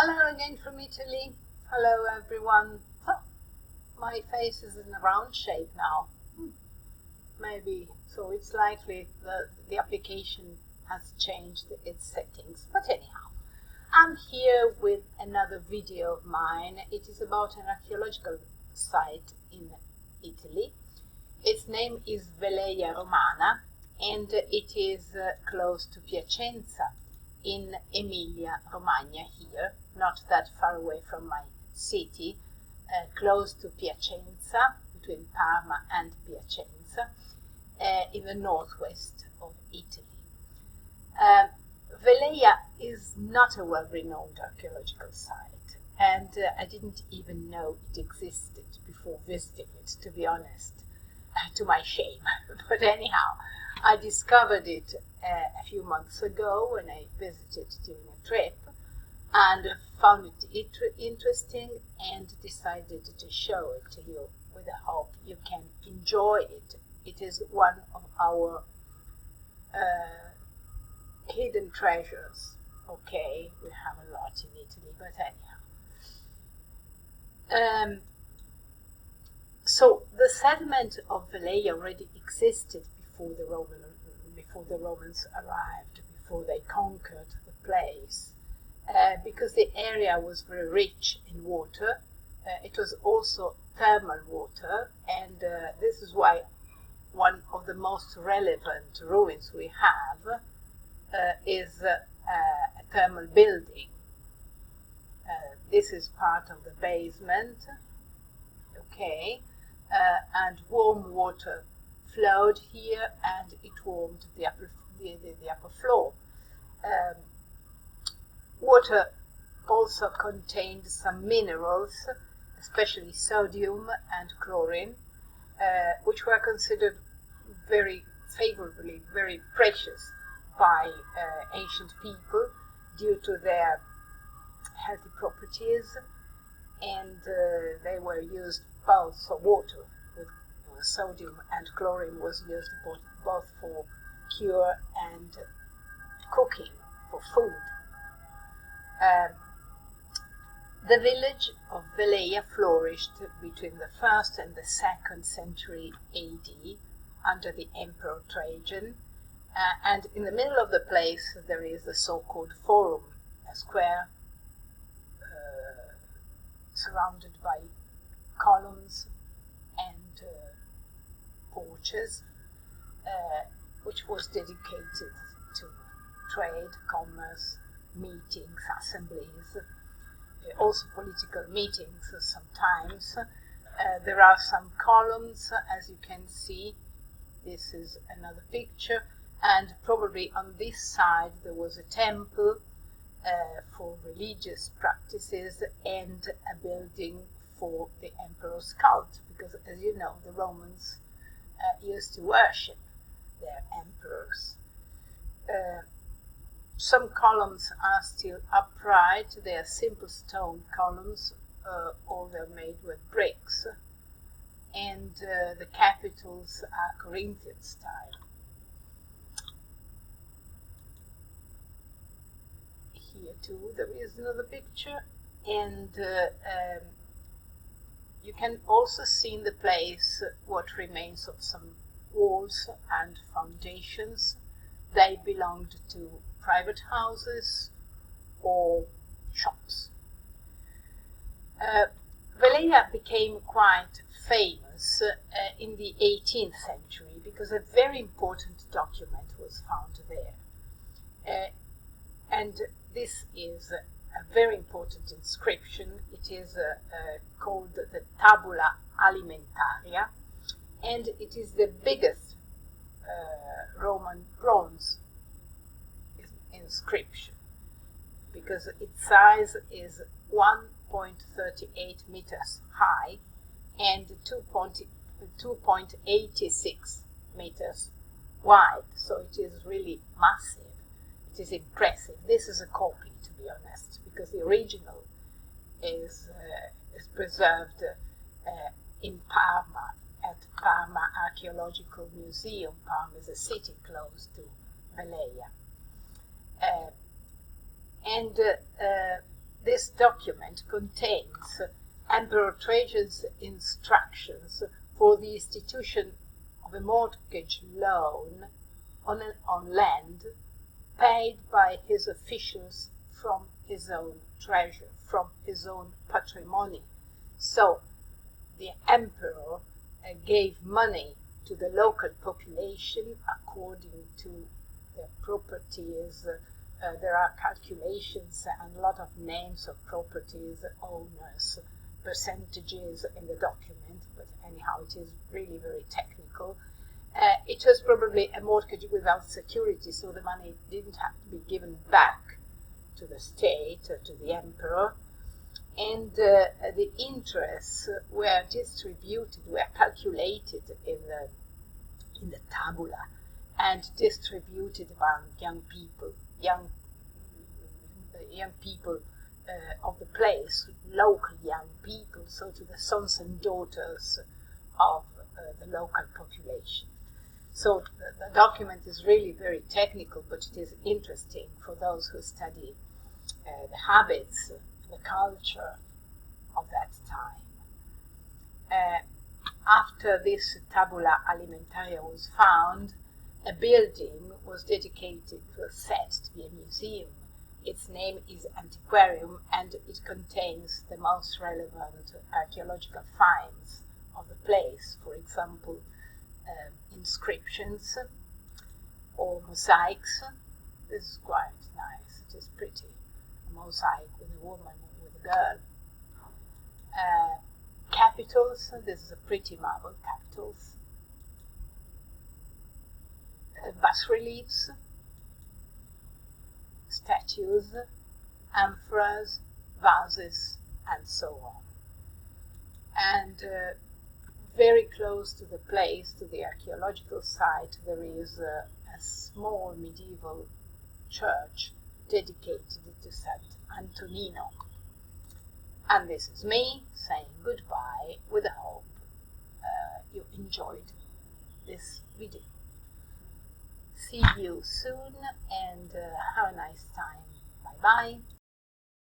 Hello again from Italy. Hello everyone. Oh, my face is in a round shape now. Maybe, so it's likely the application has changed its settings. But anyhow, I'm here with another video of mine. It is about an archaeological site in Italy. Its name is Veleia Romana and it is close to Piacenza in Emilia-Romagna here, not that far away from my city, close to Piacenza, between Parma and Piacenza, in the northwest of Italy. Veleia is not a well-renowned archaeological site, and I didn't even know it existed before visiting it, to be honest, to my shame. But anyhow, I discovered it a few months ago when I visited during a trip and found it interesting and decided to show it to you with the hope you can enjoy it. It is one of our hidden treasures. Okay, we have a lot in Italy, but anyhow. So the settlement of Veleia already existed before the Romans arrived, before they conquered the place, because the area was very rich in water. It was also thermal water, and this is why one of the most relevant ruins we have is a thermal building. This is part of the basement, okay, and warm water flowed here and it warmed the upper floor. Water also contained some minerals, especially sodium and chlorine, which were considered very favorably, very precious by ancient people due to their healthy properties, and they were used both for water. Sodium and chlorine was used both for cure and cooking, for food. The village of Veleia flourished between the 1st and the 2nd century AD under the Emperor Trajan, and in the middle of the place there is the so-called Forum, a square surrounded by columns and porches, which was dedicated to trade, commerce, meetings, assemblies, also political meetings sometimes. There are some columns, as you can see. This is another picture, and probably on this side there was a temple for religious practices and a building for the emperor's cult, because as you know, the Romans used to worship their emperors. Some columns are still upright. They are simple stone columns, or they're made with bricks, and the capitals are Corinthian style. Here too there is another picture, and you can also see in the place what remains of some walls and foundations. They belonged to private houses or shops. Veleia became quite famous in the 18th century because a very important document was found there. And this is a very important inscription. It is called the Tabula Alimentaria, and it is the biggest Roman bronze inscription because its size is 1.38 meters high and 2.86 meters wide, so it is really massive. It is impressive. This is a copy, to be honest, because the original is preserved in Parma, at Parma Archaeological Museum. Parma is a city close to Veleia. And this document contains Emperor Trajan's instructions for the institution of a mortgage loan on land paid by his officials from his own treasure, from his own patrimony. So the emperor gave money to the local population according to their properties. There are calculations and a lot of names of properties, owners, percentages in the document, but anyhow it is really very technical. It was probably a mortgage without security, so the money didn't have to be given back to the state, to the emperor, and the interests were distributed, were calculated in the tabula, and distributed among young people of the place, local young people, so to the sons and daughters of the local population. So the document is really very technical, but it is interesting for those who study the habits, the culture of that time. After this tabula alimentaria was found, a building was dedicated, was set to be a museum. Its name is Antiquarium, and it contains the most relevant archaeological finds of the place. For example, inscriptions or mosaics. This is quite nice. It is pretty. A mosaic with a woman and with a girl. Capitals. This is a pretty marble. Capitals. Bas-reliefs. Statues, amphoras, vases, and so on. And very close to the place, to the archaeological site, there is a small medieval church dedicated to Saint Antonino. And this is me saying goodbye with the hope you enjoyed this video. See you soon and have a nice time. Bye bye.